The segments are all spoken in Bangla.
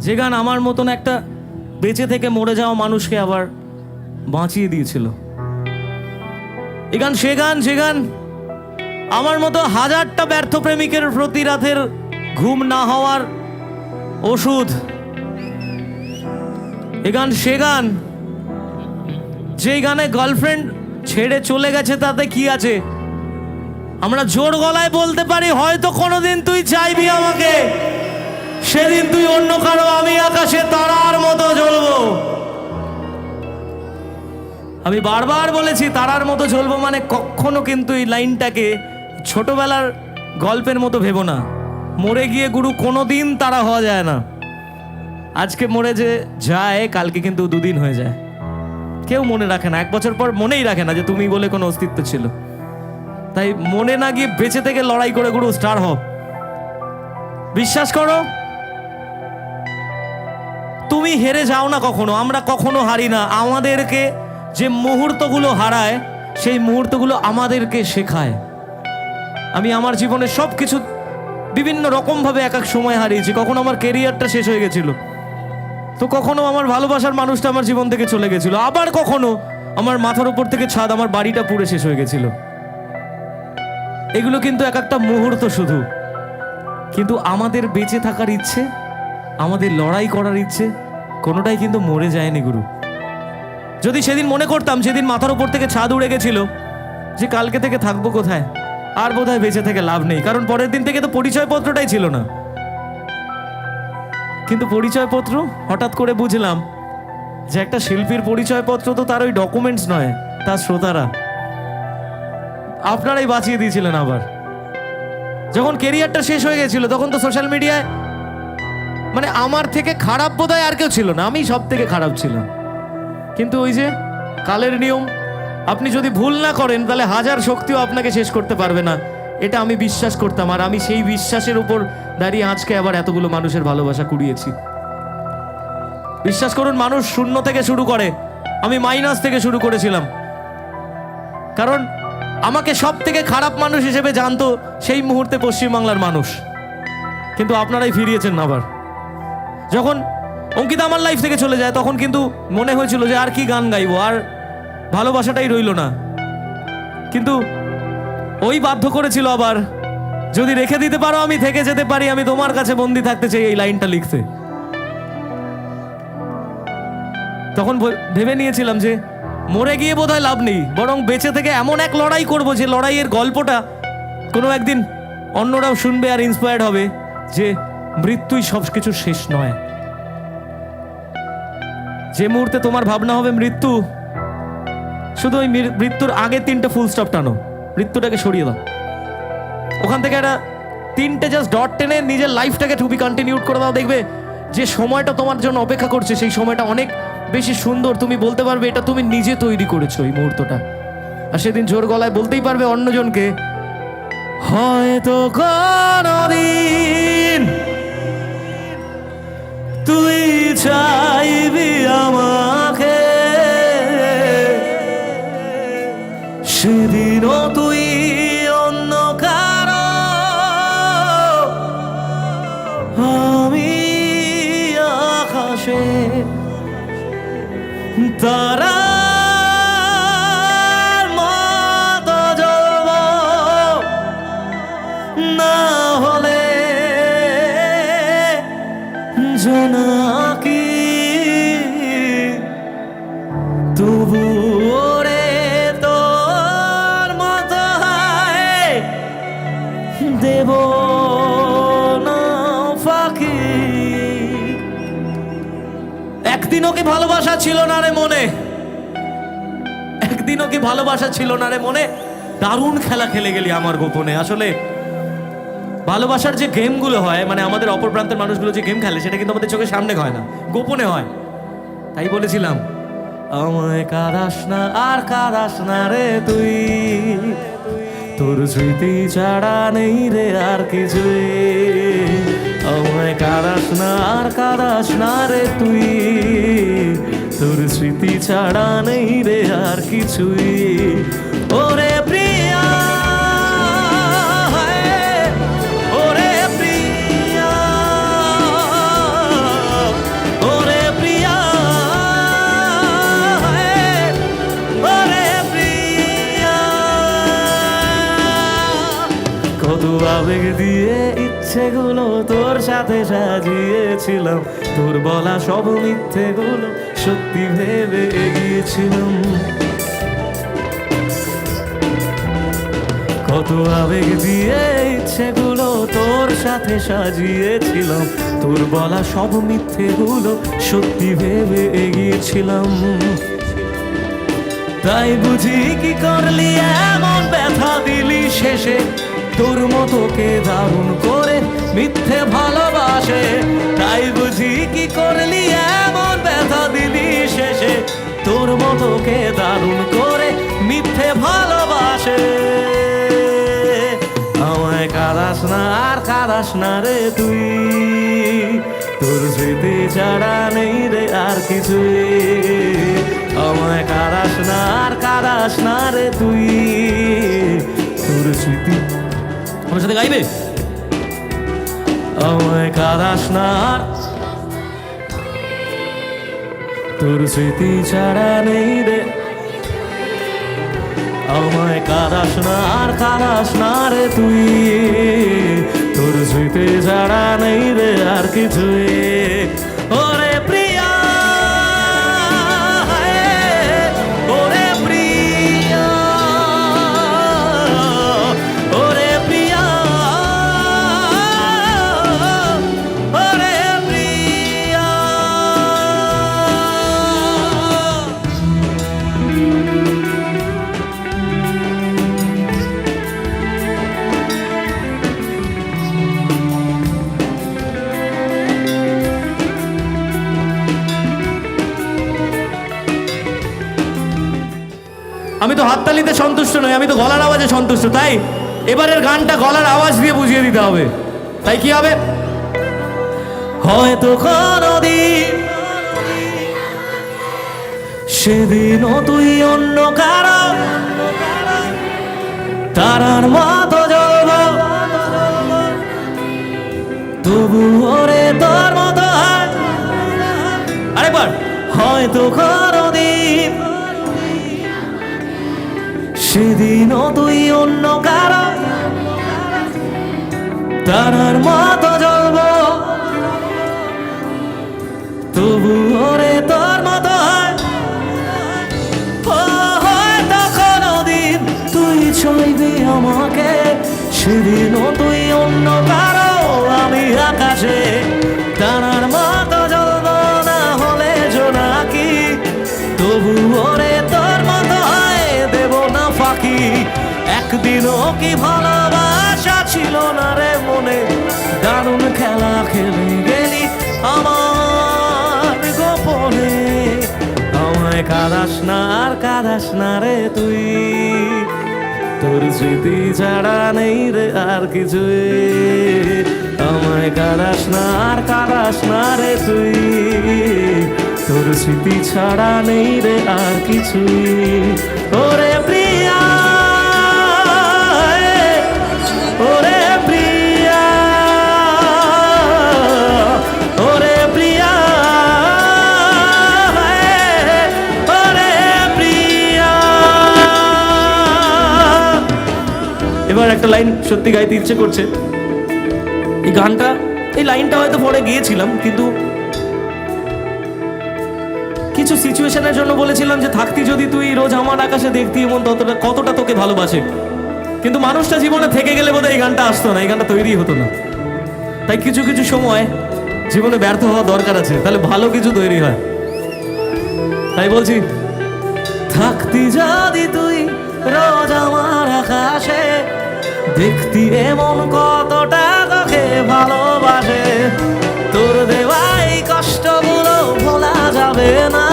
যে গান আমার মতন একটা বেঁচে থেকে মরে যাওয়া মানুষকে আবার বাঁচিয়ে দিয়েছিল। এই গান সে গান যে গান আমার মতো হাজারটা ব্যর্থ প্রেমিকের প্রতি রাতের ঘুম না হওয়ার ওষুধ। এই গান সে গান যেই গানে গার্লফ্রেন্ড ছেড়ে চলে গেছে তাতে কি আছে, আমরা জোর গলায় বলতে পারি হয়তো কোনোদিন তুই চাইবি আমাকে, সেদিন তুই অন্য কারো, আমি আকাশে তারার মতো জ্বলবো। আমি বারবার বলেছি তারার মতো জ্বলবো মানে কখনো কিন্তু এই লাইনটাকে ছোটবেলার গল্পের মতো ভেবো না। মরে গিয়ে গুরু কোনোদিন তারা হওয়া যায় না। আজকে মরে যে যায় কালকে কিন্তু দুদিন হয়ে যায়। কেউ মনে রাখে না, 1 বছর পর মনেই রাখে না যে তুমি বলে কোনো অস্তিত্ব ছিল। তাই মনে না গিয়ে বেঁচে থেকে লড়াই করে গুরু স্টার হও। বিশ্বাস করো তুমি হেরে যাও না কখনো, আমরা কখনো হারি না। আমাদেরকে যে মুহূর্তগুলো হারায় সেই মুহূর্তগুলো আমাদেরকে শেখায়। আমি আমার জীবনে সব কিছু বিভিন্ন রকমভাবে এক এক সময় হারিয়েছি। কখনো আমার কেরিয়ারটা শেষ হয়ে গেছিল, তো কখনো আমার ভালোবাসার মানুষটা আমার জীবন থেকে চলে গেছিল, আবার কখনো আমার মাথার উপর থেকে ছাদ, আমার বাড়িটা পুড়ে শেষ হয়ে গেছিল। এগুলো কিন্তু এক একটা মুহূর্ত শুধু, কিন্তু আমাদের বেঁচে থাকার ইচ্ছে, আমাদের লড়াই করার ইচ্ছে কোনোটাই কিন্তু মরে যায়নি গুরু। যদি সেদিন মনে করতাম সেদিন মাথার উপর থেকে ছাদ উড়ে গেছিল যে কালকে থেকে থাকবো কোথায়, আর বোধহয় বেঁচে থেকে লাভ নেই, কারণ পরের দিন থেকে তো পরিচয়পত্রটাই ছিল না। কিন্তু পরিচয়পত্র হঠাৎ করে বুঝলাম যে একটা শিল্পীর পরিচয়পত্র তো তার ওই ডকুমেন্টস নয়, তার শ্রোতারা। আপনারাই বাঁচিয়ে দিয়েছিলেন। আবার যখন কেরিয়ারটা শেষ হয়ে গেছিল তখন তো সোশ্যাল মিডিয়ায় মানে আমার থেকে খারাপ বোধহয় আর কেউ ছিল না, আমি সব থেকে খারাপ ছিলাম। কিন্তু ওই যে কালের নিয়ম, আপনি যদি ভুল না করেন তাহলে হাজার শক্তিও আপনাকে শেষ করতে পারবে না, এটা আমি বিশ্বাস করতাম। আর আমি সেই বিশ্বাসের উপর দাঁড়িয়ে আজকে আবার এতগুলো মানুষের ভালোবাসা কুড়িয়েছি। বিশ্বাস করুন, মানুষ শূন্য থেকে শুরু করে, আমি মাইনাস থেকে শুরু করেছিলাম। কারণ আমাকে সব থেকে খারাপ মানুষ হিসেবে জানতো সেই মুহূর্তে পশ্চিমবাংলার মানুষ, কিন্তু আপনারাই ফিরিয়েছেন আবার। যখন অঙ্কিতা আমার লাইফ থেকে চলে যায় তখন কিন্তু মনে হয়েছিল যে আর কি গান গাইবো, আর ভালোবাসাটাই রইল না। কিন্তু ওই বাধ্য করেছিল আবার, যদি রেখে দিতে পারো আমি থেকে যেতে পারি, আমি তোমার কাছে বন্দি থাকতে চাই, এই লাইনটা লিখতে। তখন ভেবে নিয়েছিলাম যে মরে গিয়ে বোধহয় লাভ নেই, বরং বেঁচে থেকে এমন এক লড়াই করব যে লড়াইয়ের গল্পটা কোনো একদিন অন্যরাও শুনবে আর ইন্সপায়ার্ড হবে যে মৃত্যুই সব কিছু শেষ নয়। যে মুহূর্তে তোমার ভাবনা হবে মৃত্যু, শুধু ওই মৃত্যুর আগে 3টে ফুল স্টপ টানো, মৃত্যুটাকে সরিয়ে দাও। ওখান থেকে একটা 3টে জাস্ট ডট টেনে নিজের লাইফটাকে টু বি কন্টিনিউড করে দাও। দেখবে যে সময়টা তোমার জন্য অপেক্ষা করছে সেই সময়টা অনেক বেশি সুন্দর। তুমি বলতে পারবে এটা তুমি নিজে তৈরি করেছো এই মুহূর্তটা, আর সেদিন জোর গলায় বলতেই পারবে অন্যজনকে, হয়তো কোনদিন তুই চাইবি আমাকে, সেদিনও তুই অন্য কারো, আমি আকাশে তারার মতো জ্বলবো, না হলে জোনাকি তবু ওরে তোর মতো দেব না ফাঁকি। একদিনও কি ভালোবাসা ছিল না রে মনে, একদিনও কি ভালোবাসা ছিল না রে মনে, দারুণ খেলা খেলে গেলি আমার গোপনে। আসলে ভালোবাসার যে গেমগুলো হয়, মানে আমাদের অপর প্রান্তের মানুষগুলো যে গেম খেলে, সেটা কিন্তু আমাদের চোখের সামনে হয় না, গোপনে হয়। তাই বলেছিলাম, আমায় কাঁদাস না আর কাঁদাস না রে তুই, তোর স্মৃতি ছাড়া নেই রে আর কিছুই। আমায় কাঁদাস না আর কাঁদাস না রে তুই, তোর স্মৃতি ছাড়া নেই রে আর কিছুই। ওরে প্রিয়া, ওরে প্রিয়া, আবেগ দিয়ে ইচ্ছেগুলো তোর সাথে সাজিয়েছিলাম, তোর বলা সব মিথ্যেগুলো সত্যি ভেবে এগিয়েছিলাম। কত আবেগ দিয়ে ইচ্ছেগুলো তোর সাথে সাজিয়েছিলাম, তোর বলা সব মিথ্যেগুলো সত্যি ভেবে এগিয়েছিলাম। তাই বুঝি কি করলি এমন ব্যথা দিলি শেষে, তোর মতো কে দারুণ করে মিথ্যে ভালোবাসে। তাই বুঝি কি করলি এমন ব্যথা দিলি শেষে, তোর মতো কে দারুণ করে মিথ্যে ভালোবাসে। আমায় কাঁদাস না আর কাঁদাস না রে তুই, তোর স্মৃতি ছাড়া নেই রে আর কিছুই। আমায় কাঁদাস না আর কাঁদাস না রে তুই, তোর স্মৃতি। আমার সাথে গাইবে? আমায় কাঁদাস না আর, তোর স্মৃতি ছাড়া নেই রে। আমায় কাঁদাস না আর কাঁদাস না রে তুই, তোর স্মৃতি ছাড়া নেই রে আর কিছুই। ওরে প্রিয়া, ওরে প্রিয়া, ওরে প্রিয়া, ওরে প্রিয়া। আমি তো হাততালিতে সন্তুষ্ট নই, আমি তো গলার আওয়াজে সন্তুষ্ট। তাই এবারের গানটা গলার আওয়াজ দিয়ে বুঝিয়ে দিতে হবে। তাই কি হবে? হয়তো কোনদিন সেদিনও তুই অন্য কারো তারার মতো জ্বলব, তবু ওরে তোর মতো হয়। আরেকবার। হয়তো কোনদিন সেদিনও তুই অন্য কারো তারার মতো জ্বলব, তবু ওরে তোর মতো হয়। হয়তো কোনদিন তুই ছইবি আমাকে, সেদিনও তুই অন্য কারো, আমি আকাশে তারার মতো জ্বলব, না হলে জোনাকি, তবু ওরে তোর মতো হয়, দেব না ফাঁকি। একদিনও কি ভালোবাসা ছিল না রে মনে, দারুণ খেলা খেলে গেলি আমার গোপনে। আমায় কাঁদাস না আর কাঁদাস না রে তুই, তোর স্মৃতি ছাড়া নেই রে আর কিছুই। আমায় কাঁদাস না আর কাঁদাস না রে তুই, তোর স্মৃতি ছাড়া নেই রে আর কিছুই। ওরে প্রিয়া, ওরে প্রিয়া, ওরে প্রিয়া, ওরে প্রিয়া। এবার একটা লাইন সত্যি গাইতে ইচ্ছে করছে। এই গানটা, এই লাইনটা হয়তো পরে গিয়েছিলাম, কিন্তু কিছু সিচুয়েশনের জন্য বলেছিলাম যে থাকতি যদি তুই রোজ আমার আকাশে দেখতি এমন কতটা তোকে ভালোবাসে। কিন্তু মানুষটা জীবনে থেকে গেলে বোধহয় এই গানটা আসতো না, এই গানটা তৈরি হতো না। তাই কিছু কিছু সময় জীবনে ব্যর্থ হওয়া দরকার আছে, তাহলে ভালো কিছু তৈরি হয়। তাই বলছি, থাকতি যদি তুই রোজ আমার আকাশে দেখতি এমন কতটা তোকে ভালোবাসে, তোর দেওয়া এই কষ্টগুলো ভোলা যাবে না,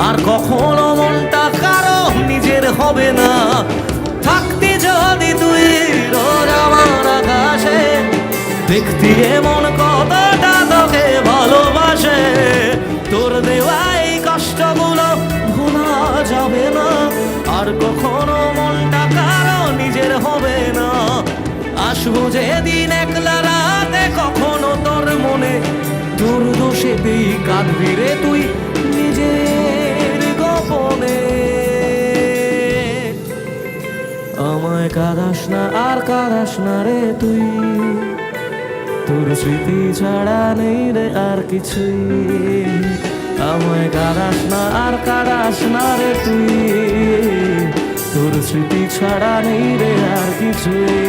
আর কখনো মনটা কারো নিজের হবে না। থাকতি যদি তুই রোজ আমার আকাশে দেখতি এমন কতটা তোকে ভালোবাসে, তোর দেওয়া এই কষ্টগুলো ভোলা যাবে না, আর কখনো মনটা কারো নিজের হবে না। আসবো যেদিন একলা রাতে কখনো তোর মনে, তোর দোষেতেই কাঁদবি রে তুই নিজের গোপনে। আমায় আমায় কাঁদাস না আর কাঁদাস না রে তুই, তোর স্মৃতি ছাড়া নেই রে আর কিছুই। আমায় কাঁদাস না আর কাঁদাস না রে তুই, তোর স্মৃতি ছাড়া নেই রে আর কিছুই।